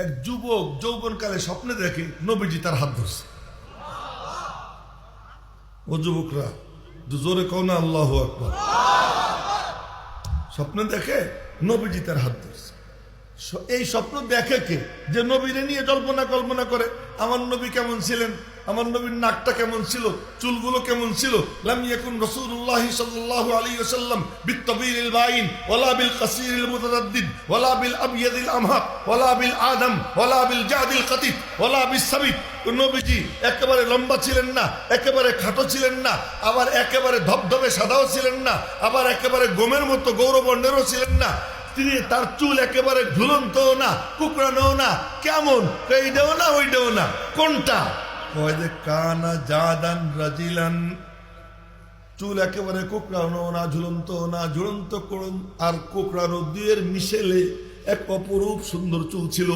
এক যুবক যৌবনকালে স্বপ্নে দেখে নবীজি তার হাত ধরছে। ও যুবকরা জোরে কও না আল্লাহু আকবার। স্বপ্নে দেখে নবীজি তার হাত ধরছে। এই স্বপ্ন দেখে কে? যে নবীরে নিয়ে কল্পনা করে আমার নবী কেমন ছিলেন, আমার নবীর নাকটা কেমন ছিল, চুলগুলো কেমন ছিল। লাম ইয়াকুন রাসূলুল্লাহ সাল্লাল্লাহু আলাইহি ওয়াসাল্লাম বিত-তাবিরিল বাইন ওয়ালা বিল কাসিরিল মুতারাদ্দিদ ওয়ালা বিল আবয়াদিল আমহাক ওয়ালা বিল আদম ওয়ালা বিল জাদিল কাতিফ ওয়ালা বিস সাবিত। নবীজি একেবারে লম্বা ছিলেন না, একেবারে খাটো ছিলেন না, আবার একেবারে ধবধবে সাদাও ছিলেন না, আবার একেবারে গোমের মতো গৌরবর্ণেরও ছিলেন না। তিনি তার চুল একেবারে ঝুলন্ত না, কুকড়ানো না। কেমন? এইটাও না ওইটাও না, কোনটা? কানা জাদান রাজিলান। চুল একেবারে কোকড়ানো না, ঝুলন্ত না, ঝুলন্ত করুন আর কোকড়ানো দুয়ের মিশেলে এক অপরূপ সুন্দর চুল ছিল।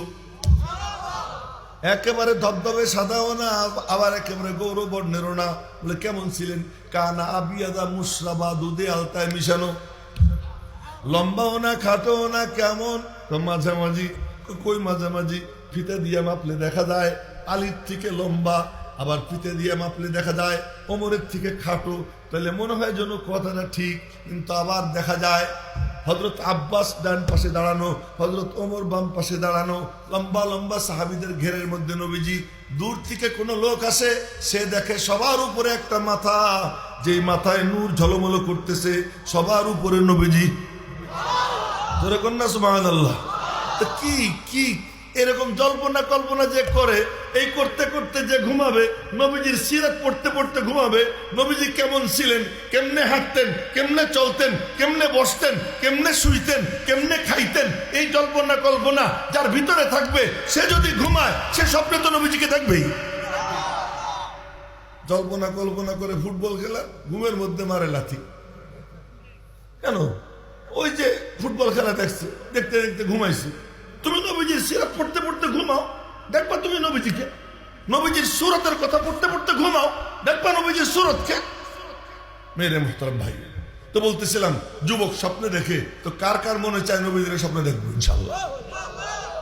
একেবারে ধবধবে সাদাও না, আবার একেবারে গৌরবর্ণেরও না। বলে কেমন ছিলেন? কানা আবিয়াদা মুশরাবা, দুধে আলতায় মিশানো। লম্বাও না, খাটোও না, কেমন? মাঝামাঝি। কই মাঝামাঝি? ফিতে দিয়ে মাপলে দেখা যায় আলীর থেকে লম্বা, আবার ফিতে দিয়ে মাপলে দেখা যায় ওমরের থেকে খাটো। তাহলে মনে হয় যেন কথাটা ঠিক, কিন্তু আবার দেখা যায় হযরত আব্বাস ডান পাশে দাঁড়ানো, হযরত ওমর বাম পাশে দাঁড়ানো, লম্বা লম্বা সাহাবীদের ঘেরের মধ্যে নবীজি। দূর থেকে কোনো লোক আসে, সে দেখে সবার উপরে একটা মাথা, যেই মাথায় নূর ঝলমলো করতেছে, সবার উপরে নবীজি। ধরে কন্যা সুবহানাল্লাহ। কি কি এরকম কল্পনা যে করে, এই করতে করতে যে ঘুমাবে, নবীজির সিরাত পড়তে পড়তে ঘুমাবে। নবীজি কেমন ছিলেন, কেমনে হাঁটতেন, কেমনে চলতেন, কেমনে বসতেন, কেমনে শুইতেন, কেমনে খাইতেন, এই কল্পনা যার ভিতরে থাকবে, সে যদি ঘুমায় সে স্বপ্নে তো নবীজিকে দেখবেই। কল্পনা করে ফুটবল খেলা, ঘুমের মধ্যে মারে লাথি। কেন? ওই যে ফুটবল খেলা দেখছে, দেখতে দেখতে ঘুমাইছে। তুমি নবীজির সিরাত পড়তে পড়তে ঘুমাও, দেখবা তুমি নবীজিকে। নবীজির সুরতের কথা পড়তে পড়তে ঘুমাও, দেখবা নবীজির সুরতকে। মেরে মুহতারাম ভাই, তো বলতেছিলাম যুবক স্বপ্নে দেখে, তো কার কার মনে চায় নবীজির স্বপ্নে দেখবো? ইনশাআল্লাহ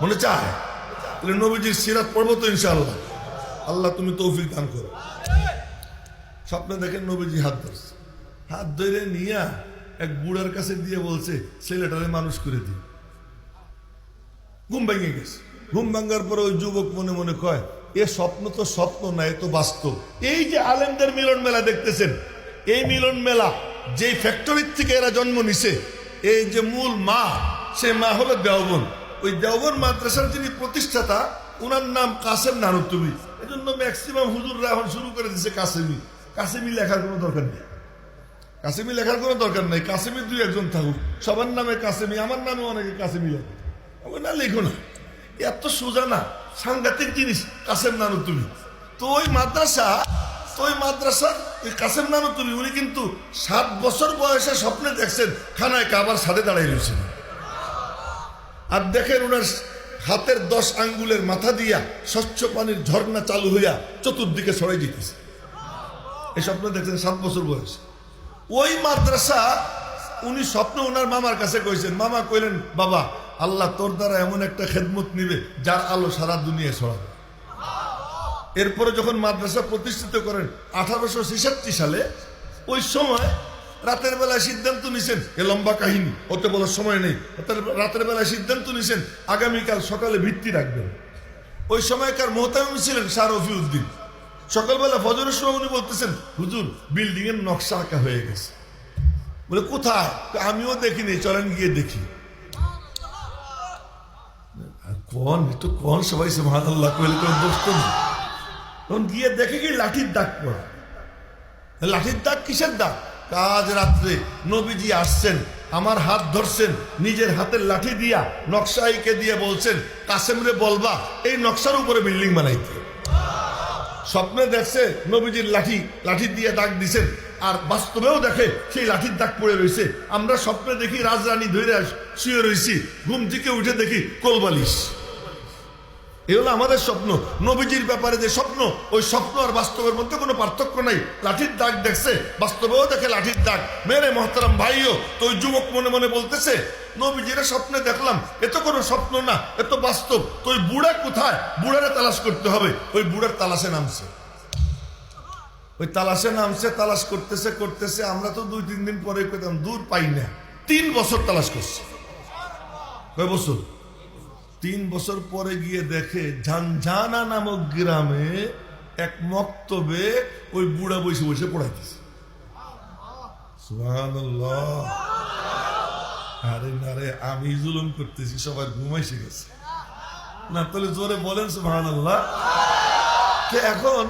মনে চায়? তাহলে নবীজির সিরাত পড়বো তো ইনশাআল্লাহ। আল্লাহ তুমি তৌফিক দান করো। স্বপ্নে দেখেন নবীজি হাত ধরছে, হাত ধরে নিয়ে এক বুড়ার কাছে দিয়ে বলছে ছেলেটারে মানুষ করে দিই। ঘুম ভেঙে গেছে। ঘুম ভাঙ্গার পরে ওই যুবক মনে মনে কয়, এ স্বপ্ন তো স্বপ্ন না, এ তো বাস্তব। এই যে আলেমদের মিলন মেলা দেখতেছেন, এই মিলন মেলা যেই ফ্যাক্টরির থেকে এরা জন্ম নিছে, এই যে মূল মা, সে মা হলো দেওবন্দ। ওই দেওবন্দ মাদ্রাসার যিনি প্রতিষ্ঠাতা, ওনার নাম কাসেম নানুতুবি। এই জন্য ম্যাক্সিমাম হুজুররা এখন শুরু করে দিচ্ছে কাসেমি। কাসেমি লেখার কোনো দরকার নেই, কাসেমি লেখার কোনো দরকার নেই। কাসেমি দুই একজন থাকুক, সবার নামে কাসেমি। আমার নামে অনেকে কাসেমি লেখে, না লেখো না, এত সোজা না, সাংঘাতিক জিনিস কাসেম নানুতুবি। তো ওই মাদ্রাসা ওই কাসেম নানুতুবি, উনি কিন্তু 7 বছর বয়সে স্বপ্নে দেখছেন খানায় কাবার সাথে দাঁড়াই রয়েছেন। আর দেখেন ওনার হাতের 10 আঙ্গুলের মাথা দিয়া স্বচ্ছ পানির ঝর্ণা চালু হইয়া চতুর্দিকে ছড়াই দিতেছে। এই স্বপ্ন দেখছেন 7 বছর বয়সে। ওই মাদ্রাসা উনি স্বপ্ন ওনার মামার কাছে কইছেন। মামা কইলেন, বাবা আল্লাহ তোর দ্বারা এমন একটা খেদমত নিবে যার আলো সারা দুনিয়া ছড়াবে। এরপরে যখন মাদ্রাসা প্রতিষ্ঠিত করেন 1866 সালে, ওই সময় রাতের বেলায় সিদ্ধান্ত নিছেন, এ লম্বা কাহিনী ওতে বলার সময় নেই। রাতের বেলায় সিদ্ধান্ত নিছেন আগামীকাল সকালে ভিত্তি রাখবেন। ওই সময়কার মোহতামিম ছিলেন শাহ রফিউদ্দিন। সকালবেলা ফজরের সময় উনি বলতেছেন, হুজুর বিল্ডিং এর নকশা আঁকা হয়ে গেছে। বলে কোথায়? আমিও দেখিনি, চলেন গিয়ে দেখি। কোন সবাই সুবহানাল্লাহ কইলে কোন দোস্ত না। তখন গিয়ে দেখে কি লাঠির দাগ পড়া। লাঠির দাগ কিসের দাগ? কাজ রাত্রে নবীজি আসছেন, আমার হাত ধরছেন, নিজের হাতের লাঠি দিয়া নকশা এঁকে দিয়ে বলছেন, কাসেমরে বলবা এই নকশার উপরে বিল্ডিং বানাইতে। স্বপ্নে দেখছে নবীজির লাঠি দিয়ে দাগ দিছেন, আর বাস্তবেও দেখে সেই লাঠির দাগ পড়ে রয়েছে। আমরা স্বপ্নে দেখি রাজরানী ধরে শুয়ে রয়েছি, ঘুম থেকে উঠে দেখি কোলবালিশ। এই হলো আমাদের স্বপ্ন। নবীজির ব্যাপারে যে স্বপ্ন, ওই স্বপ্ন আর বাস্তবের মধ্যে কোনো পার্থক্য নাই। লাঠির দাগ দেখছে, বাস্তবেও দেখে লাঠির দাগ। মেরে মহতারাম ভাইও তো ওই যুবক মনে মনে বলতেছে, নবীজির স্বপ্নে দেখলাম, এ তো কোনো স্বপ্ন না, এ তো বাস্তব। তো ওই বুড়া কোথায়? বুড়ারে তালাশ করতে হবে। ওই বুড়ার তালাশে নামছে, ওই তালাশে নামছে, তালাশ করতেছে করতেছে। আমরা তো 2-3 দিন পরে পেতাম, দূর পাই না। 3 বছর তালাশ করছে। কয় বছর? 3 বছর পরে গিয়ে দেখে ঝানঝানা নামক গ্রামে এক মক্তবে ওই বুড়া বসে বসে পড়াইতেছে। সুবহানাল্লাহ। আরে না রে, আমি জুলুম করতেছি, সবাই ঘুমাইছে গেছে না? তাহলে জোরে বলেন সুবহানাল্লাহ। এখন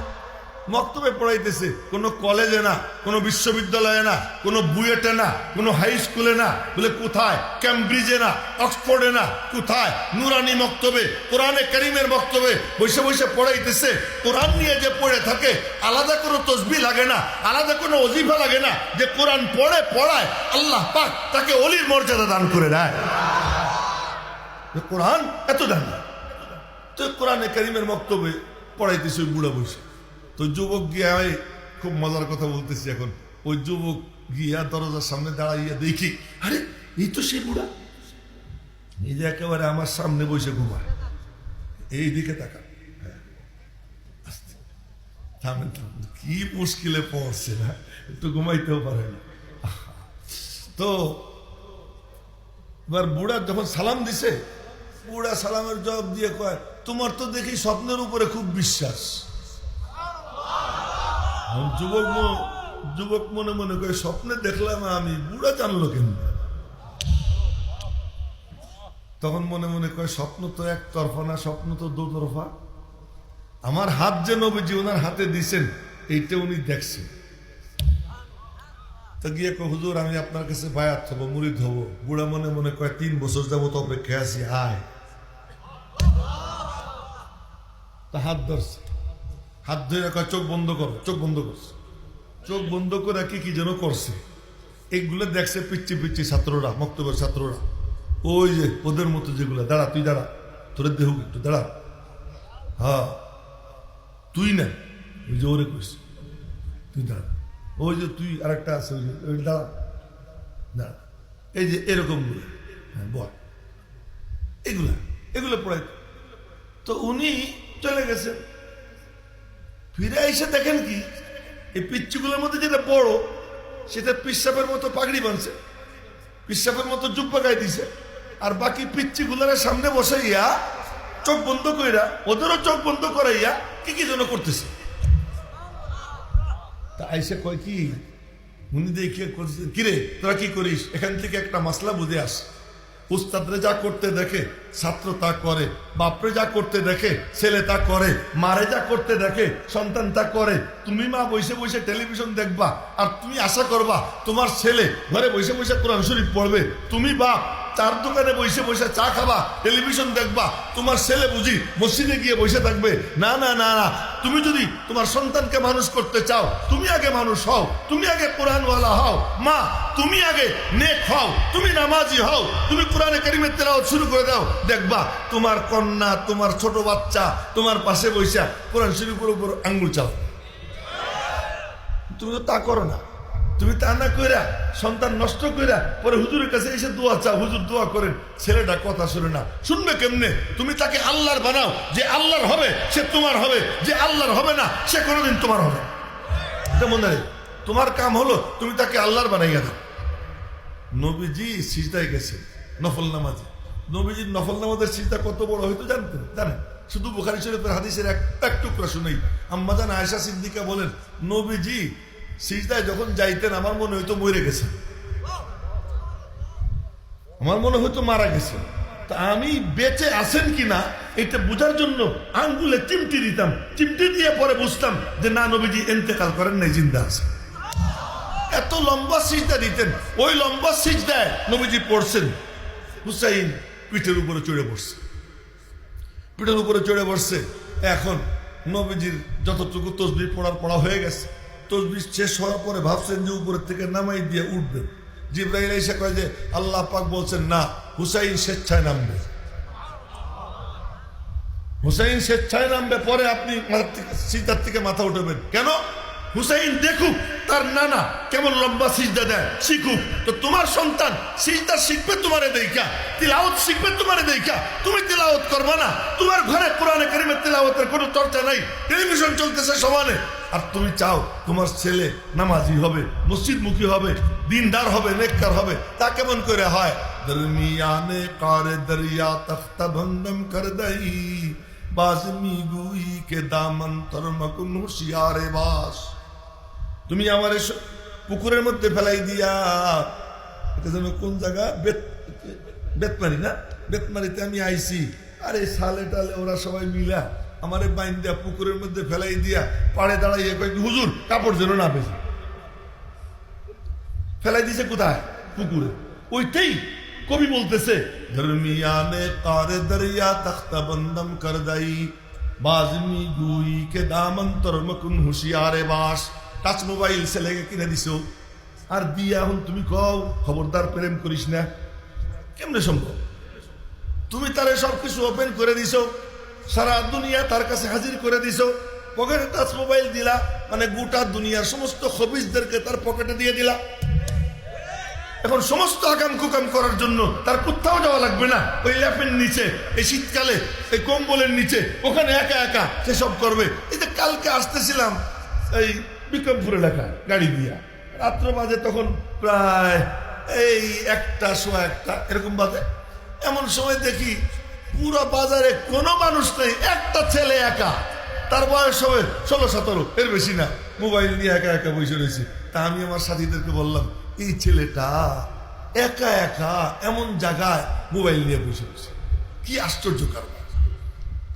মক্তবে পড়াইতেছে, কোনো কলেজে না, কোনো বিশ্ববিদ্যালয়ে না, কোনো বুয়েটে না, কোনো হাই স্কুলে না। বলে কোথায়? ক্যামব্রিজে না, অক্সফোর্ডে না, কোথায়? নুরানি মক্তবে, কোরআনে কারীমের মক্তবে বসে বসে পড়াইতেছে। কোরআন নিয়ে যে পড়ে থাকে, আলাদা কোনো তসবিহ লাগে না, আলাদা কোনো ওজিফা লাগে না। যে কোরআন পড়ে পড়ায়, আল্লাহ পাক তাকে ওলির মর্যাদা দান করে দেয়। কোরআন এত দান। তো কোরআনে কারীমের মক্তবে পড়াইতেছে ওই বুড়া বসে। তো যুবক গিয়া, খুব মজার কথা বলতেছি এখন, ওই যুবক গিয়া দরজার সামনে দাঁড়াইয়া দেখি, আরে এই তো সেই বুড়া, এই যে একেবারে আমার সামনে বসে ঘুমায়। এই দিকে তাকা, থামেন থামেন, কি মুশকিলে পড়ছে না, একটু ঘুমাইতেও পারে না। তো এবার বুড়া যখন সালাম দিছে, বুড়া সালামের জবাব দিয়ে কয়, তোমার তো দেখি স্বপ্নের উপরে খুব বিশ্বাস। যুবক মনে মনে করে, স্বপ্নে দেখলাম আমি, বুড়া জানলো কেন? তখন মনে মনে করে, স্বপ্ন তো একতরফা না, স্বপ্ন তো দুতরফা। আমার হাত যে নবীজি ওনার হাতে দিছেন, এইটা উনি দেখছেন। তো গিয়ে কয়, হুজুর আমি আপনার কাছে বায়াত হব, মুরিদ হব। বুড়া মনে মনে কয়, 3 বছর যাবত অপেক্ষা আছি, আয়। তা হাত ধরছে, হাত ধরে কয়, চোখ বন্ধ করো। চোখ বন্ধ করছে, চোখ বন্ধ করে কি যেন করছে। এইগুলো দেখছে পিচ্ছি পিচ্ছি ছাত্ররা, মক্তবের ছাত্ররা, ওই যে ওদের মতো যেগুলো। দাঁড়া, তুই দাঁড়া, তোর দেহ একটু দাঁড়া। হ্যাঁ, তুই না, ওই যে ওরে কইস, তুই দাঁড়া। ওই যে তুই আরেকটা আছে, ওই যে ওই দাঁড়া দাঁড়া। এই যে এরকম গুলো, হ্যাঁ বল, এগুলো পড়াই। তো উনি চলে গেছেন। ফিরে এসে দেখেন কি, এই পিচ্ছিগুলোর মধ্যে যেটা বড়, সেটা পিসাবের মতো পাগড়ি বানছে, পিসাবের মতো জুব্বা গায়ে দিছে। আর বাকি পিচ্ছিগুলোর সামনে বসাইয়া, চোখ বন্ধ কইরা, ওদেরও চোখ বন্ধ করাইয়া কি যেন করতেছে। তা আইসে কয় কি, উনি দেখে করছেন, কিরে তোরা কি করিস? এখান থেকে একটা মাসলা বুঝে আস। উস্তাদরে যা করতে দেখে ছাত্র তা করে, বাপরে যা করতে দেখে ছেলে তা করে, মারে যা করতে দেখে সন্তান তা করে। তুমি মা বসে বসে টেলিভিশন দেখবা, আর তুমি আশা করবা তোমার ছেলে ঘরে বসে বসে কোরআন শরীফ পড়বে। তুমি বাপ চার দোকানে বসে বসে চা খাবা, টেলিভিশন দেখবা, তোমার ছেলে বুঝি মসজিদে গিয়ে বসে থাকবে? না না না না, তুমি যদি তোমার সন্তানকে মানুষ করতে চাও, তুমি আগে মানুষ হও, তুমি আগে কোরআনওয়ালা হও। মা তুমি আগে নেক হও, তুমি নামাজি হও, তুমি কোরআনে কারিমের তেলাওয়াত শুরু করে দাও। দেখবা তোমার কন্যা, তোমার ছোট বাচ্চা তোমার পাশে বসে কোরআন শরীফের উপর আঙ্গুল চাও। তুমি তো তা করো না। তুমি তা না কইরা সন্তান নষ্ট কইরা পরে হুজুরের কাছে এসে দোয়া চাও, হুজুর দোয়া করেন। ছেলেটা কথা শুনে না, শুনবে কেমনে? তুমি তাকে আল্লাহর বানাও, যে আল্লাহর হবে সে তোমার হবে, যে আল্লাহর হবে না সে কোনোদিন তোমার হবে। এটা মনে হয় তোমার কাম হলো তুমি তাকে আল্লাহর বানাইয়া দাও। নবীজি সিজদায় গেছে নফল নামাজে। নবীজির নফল নামাজের সিজদা কত বড় হয়তো জানতেন, জানেন? শুধু বুখারী শরীফের হাদিসের একটা টুকরা শুনেই আম্মা জান আয়েশা সিদ্দিকা বলেন, নবীজি সিজদায় যখন যাইতেন আমার মনে হইতো মরে গেছে, আমার মনে হইতো মারা গেছে। তা আমি বেঁচে আছেন কিনা এটা বোঝার জন্য আঙ্গুলে চিমটি দিতাম, চিমটি দিয়ে পরে বুঝতাম যে না, নবীজি ইন্তেকাল করেন নাই, জিন্দা আছে। এত লম্বা সিজদা দিতেন। ওই লম্বা সিজদায় নবীজি পড়ছেন, হুসাইন পিঠের উপরে চড়ে পড়ছে, পিঠের উপরে চড়ে পড়ছে। এখন নবীজির যতটুকু তসবিহ পড়া হয়ে গেছে, তসবিহ শেষ হওয়ার পরে ভাবছেন যে উপরের থেকে নামাই দিয়ে উঠবেন। জিবরাইল এসে কয় যে আল্লাহ পাক বলছেন না, হুসাইন স্বেচ্ছায় নামবে। হুসাইন স্বেচ্ছায় নামবে, পরে আপনি সিজদার থেকে মাথা উঠাবেন কেন? হুসাইন দেখুক তার নানা কেমন লম্বা সিজদা দেয়, শিখুক। তো তোমার সন্তান সিজদা শিখবে তোমারে দেখা, তিলাওয়াত শিখবে তোমারে দেখা, তুমি তিলাওয়াত করবে না। তোমার ঘরে কোরআনে কারীমের তিলাওয়াতের কোনো চর্চা নাই, টেলিভিশন চলতেছে সমানে, আর তুমি চাও তোমার ছেলে নামাজি হবে, মসজিদমুখী হবে, দিনদার হবে, নেককার হবে। তা কেমন করে হয়? দরমিয়ানে কারে দরিয়া তখতা ভঙ্গম কর দই, বাজমি গুই কে দামন তরমকুন হুশিয়ারে বাস। তুমি আমার পুকুরের মধ্যে ফেলাই দিয়া, এটা যেন কোন জায়গা, বেতমারি না, বেতমারিতে আমি আইছি। আরে সালে টালে ওরা সবাই মিলা আমারে বাইন দিয়া পুকুরের মধ্যে ফেলাই দিয়া পাড়ে দাঁড়াইয়ে কয়েক, হুজুর কাপড় যেন না বেশি ফেলাই দিছে। কোথায়? পুকুরে। ওইটাই কবি বলতেছে, ধর্মিয়ানে কারে দরিয়া তখতা বন্দম কর দাই, বাজমি গুই কে দামন তরমকুন হুশিয়ারে বাস। টাচ মোবাইল ছেলেকে কিনে দিছো, আর দিয়া এখন তুমি কও খবরদার প্রেম করিস না। কেমনে সম্ভব? তুমি তারে সবকিছু ওপেন করে দিছো, সারা দুনিয়া তার কাছে হাজির করে দিছো, পকেটে টাচ মোবাইল দিলা, মানে গোটা দুনিয়ার সমস্ত খবিসদেরকে তার পকেটে দিয়ে দিলা। এখন সমস্ত আকাম কুকাম করার জন্য তার কোথাও যাওয়া লাগবে না, ওই ল্যাপের নিচে, এই শীতকালে এই কম্বলের নিচে, ওখানে একা একা সে সব করবে। এই যে কালকে আসতেছিলাম এই বিক্রমপুর এলাকায় গাড়ি দিয়া, রাত্র বাজে তখন প্রায় এই 1টা সোয়া 1টা এরকম বাজে। এমন সময় দেখি পুরো বাজারে কোনো মানুষ নেই, একটা ছেলে একা, তার বয়স হবে 16-17, এর বেশি না, মোবাইল নিয়ে একা একা বসে রয়েছে। তা আমি আমার সাথীদেরকে বললাম, এই ছেলেটা একা একা এমন জায়গায় মোবাইল নিয়ে বসে রয়েছে, কি আশ্চর্য কারণ,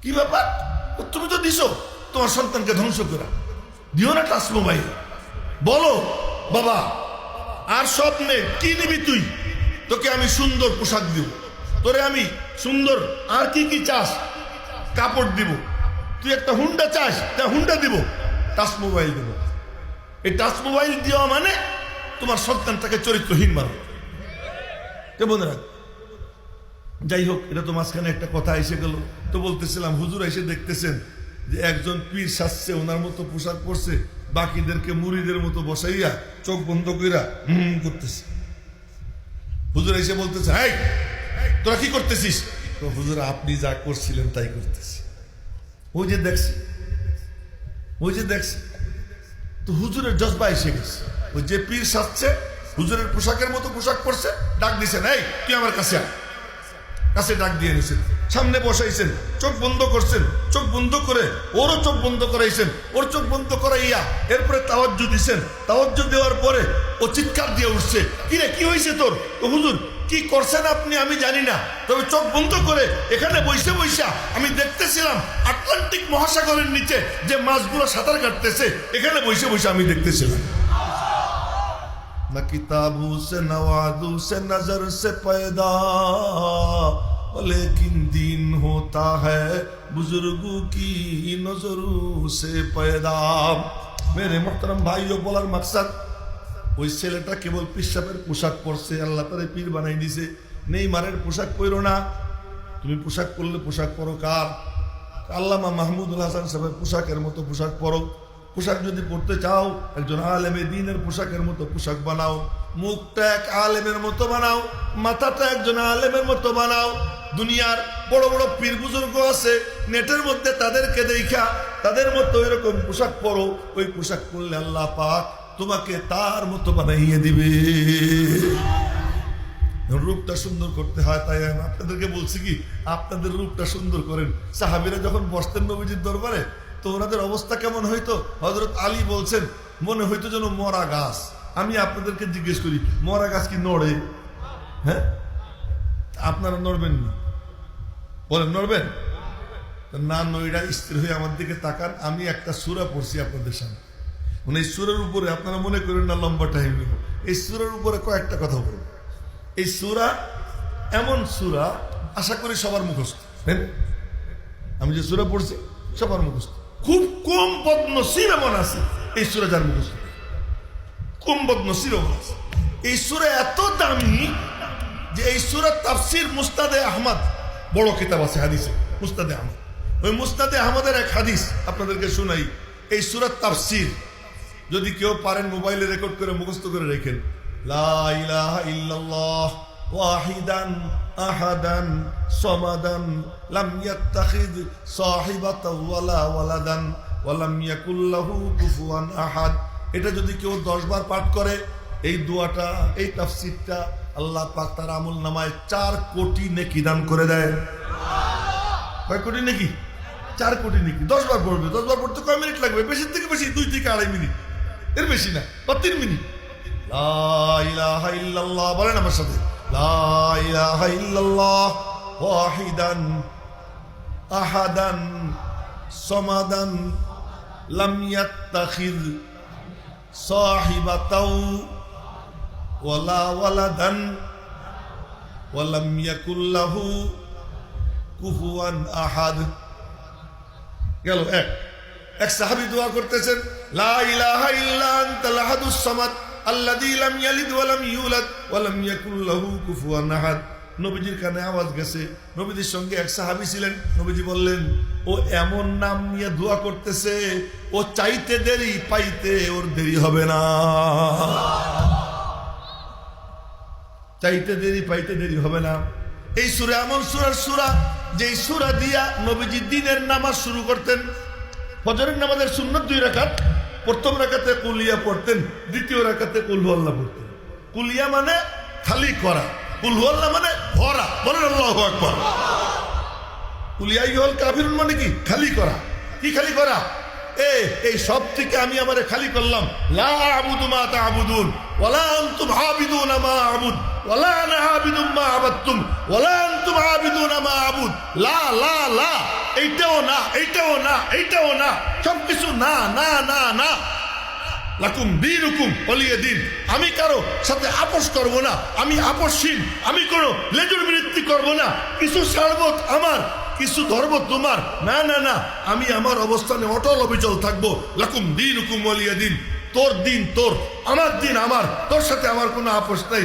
কি ব্যাপার? তুমি তো দিছো তোমার সন্তানকে ধ্বংস করা, দিও না টাচ মোবাইল। বলো বাবা, আর স্বপ্নে কি নিবি তুই? তোকে আমি সুন্দর পোশাক দিব, তোরে আমি সুন্দর, আর কি কি চাস? কাপড় দিব। তুই একটা হুন্ডা চাস, তা হুন্ডা দিব, টাচ মোবাইল দিব। এই টাচ মোবাইল দেওয়া মানে তোমার সন্তানটাকে চরিত্রহীন মানো। কেমন রাখ? যাই হোক, এটা তো মাঝখানে একটা কথা এসে গেল। তো বলতেছিলাম, হুজুর এসে দেখতেছেন যে একজন পীর সাজছে, ওনার মতো পোশাক পরছে, বাকিদেরকে মুরিদের মতো বসাইয়া চোখ বন্ধ কইরা করতেছে। হুজুর এসে বলতেছে, হাই তোরা কি করতেছিস? তো হুজুর আপনি যা করছিলেন তাই করতেছি। ওই যে দেখছি, ওই যে দেখছি। তো হুজুরের জজবা এসে গেছে। ওই যে পীর সাজছে, হুজুরের পোশাকের মতো পোশাক পরছে, ডাক দিছেন, এই তুই আমার কাছে আয়। কাছে ডাক দিয়ে নিছেন, সামনে বসাইছেন, চোখ বন্ধ করছেন, চোখ বন্ধ করে ওরও চোখ বন্ধ করাইছেন, ওর চোখ বন্ধ করাইয়া এরপরে তাওয়াজ্জু দিছেন। তাওয়াজ্জু দেওয়ার পরে ও চিৎকার দিয়ে উঠছে, কিরে কি হয়েছে তোর? তো হুজুর কি করছেন আপনি আমি জানি না, তবে চোখ বন্ধ করে এখানে বসে বসা আমি দেখতেছিলাম আটলান্টিক মহাসাগরের নিচে যে মাছগুলো সাঁতার কাটতেছে, এখানে বসে বসে আমি দেখতেছিলাম। না কিতাবু সে নওয়াদু সে নজর সে পয়দা, लेकिन दिन होता है बुजुर्गों की नजरों से पैदा। मेरे मोहतरम भाइयों, বলার মাকসাদ, ওই ছেলেটা কেবল পিসাবের পোশাক পরছে, আল্লাহ তারে পীর বানাই দিছে। নেইমারের পোশাক পরো না, তুমি পোশাক পরলে পোশাক পরো কার? আল্লামা মাহমুদুল হাসান সাহেবের পোশাকের মতো পোশাক পরো। পোশাক যদি পড়তে চাও, একজন আলেমে দ্বীনের পোশাকের মতো পোশাক বানাও, মুখটা এক আলেমের মতো বানাও, মাথাটা একজন আলেমের মতো বানাও। দুনিয়ার বড় বড় পীর বুজুর্গ আছে, নেটের মধ্যে তাদেরকে দেখা তাদের মতো এরকম পোশাক পরো। ওই পোশাক পরলে আল্লাহ পাক তোমাকে তার মতো বানাইয়ে দিবে। রূপটা সুন্দর করতে হয়, তাই আমি আপনাদেরকে বলছি কি, আপনাদের রূপটা সুন্দর করেন। সাহাবীরা যখন বসতেন নবীজির দরবারে, তো ওনাদের অবস্থা কেমন হইতো? হযরত আলী বলছেন, মনে হইতো যেন মরা গাছ। আমি আপনাদেরকে জিজ্ঞেস করি, মরা গাছ কি নড়ে? হ্যাঁ, আপনারা নড়বেন না? বলেন নড়বেন না? নইরা স্থির হয়ে আমার দিকে তাকান। আমি একটা সূরা পড়ছি আপনাদের সামনে, মানে এই সূরার উপরে আপনারা মনে করেন না লম্বা টাইম নেব, এই সূরার উপরে কয়েকটা কথা বলবো। এই সূরা এমন সূরা, আশা করি সবার মুখস্থ। আমি যে সূরা পড়ছি সবার মুখস্থ। খুব কম বদনসিব এমন আছে এই সূরা যার মুখস্থ, কম বদনসিব এমন আছে। এই সূরা এত দামি যে এই সূরা তাফসীর মুস্তাদে আহমদ, বড় কিতাব আছে হাদিসে, মুস্তাদে আহমদ, ওই মুসনাদে আহমদের এক হাদিস আপনাদেরকে শুনাই। এই সূরার তাফসীর যদি কেউ পারেন মোবাইলে রেকর্ড করে মুখস্থ করে রেখেন। লা ইলাহা ইল্লাল্লাহ ওয়াহিদান আহাদান সামাদান লাম ইয়াত্তাখিদ সাহিবাতাও ওয়ালা ওয়ালাদান ওয়া লাম ইয়াকুল লাহু কুফুয়ান আহাদ। এটা যদি কেউ 10 বার পাঠ করে, এই দোয়াটা, এই তাফসীরটা, আল্লাহ পাক তার আমলনামায় 4 কোটি নেকি দান করে দেয়। কয় কোটি নেকি? 4 কোটি নেকি। 10 বার পড়বে। 10 বার পড়তে কয় মিনিট লাগবে? বেশি থেকে বেশি 2 থেকে 2.5 মিনিট, এর বেশি না, বা 3 মিনিট। লা ইলাহা ইল্লাল্লাহ বলেন আমার সাথে, লা ইলাহা ইল্লাল্লাহ ওয়াহিদান আহাদান সামাদান লাম ইয়াত্তাখিদ সাহিবাতাও ওয়ালা ওয়ালাদান ওয়া লাম ইয়াকুল লাহু কুফুয়ান আহাদ। গেল এক সাহাবী দোয়া করতেছেন, লা ইলাহা ইল্লা আনতাল আহাদুস সামাদ আল্লাযী লাম ইয়ালিদ ওয়া লাম ইউলাদ ওয়া লাম ইয়াকুল লাহু কুফুয়ান আহাদ। নবীজির কানে আওয়াজ গেছে। নবীজির সঙ্গে এক সাহাবী ছিলেন। নবীজি বললেন, ও এমন নাম নিয়ে দোয়া করতেছে, ও চাইতে দেরি পাইতে ওর দেরি হবে না। চাইতে দেরি পাইতে দেরি হবে না। এই সূরা এমন সূরা যেই সূরা দিয়া নবীজি দিনের নামাজ শুরু করতেন। ফজরের নামাজের সুন্নত 2 রাকাত, প্রথম রাকাতে কুলিয়া পড়তেন, দ্বিতীয় রাকাতে কুল হুয়াল্লাহ পড়তেন। কুলিয়া মানে খালি করা, কুল হুয়াল্লাহ মানে ভরা। বলেন আল্লাহু আকবার। কুলিয়া আইয়ুহাল কাফিরুন মানে কি? খালি করা। কি খালি করা? এই সব থেকে আমি আমারে খালি করলাম। লা আ'বুদু মা তা'বুদুন ওয়ালা আনতুম আবিদুনা মা আ'বুদ ওয়ালা আনা আবিদুম মা আবাদতুম ওয়ালা আনতুম আবিদুনা মা আ'বুদ। লা লা লা, এইটাও না, এইটাও না, এইটাও না, সবকিছু না না না না। লাকুম দীনুকুম ওয়ালিয়া দীন। আমি কারো সাথে আপোষ করব না, আমি আপোষহীন, আমি কোনো লেজুর বৃত্তি করব না। কিছু সার্বত আমার, কিছু ধর্ম তোমার, না না না, আমি আমার অবস্থানে অটল অবিচল থাকবো। লাকুম দীনুকুম ওয়ালিয়া দীন। তোর দিন তোর, আমার দিন আমার, তোর সাথে আমার কোনো আপোষ নাই।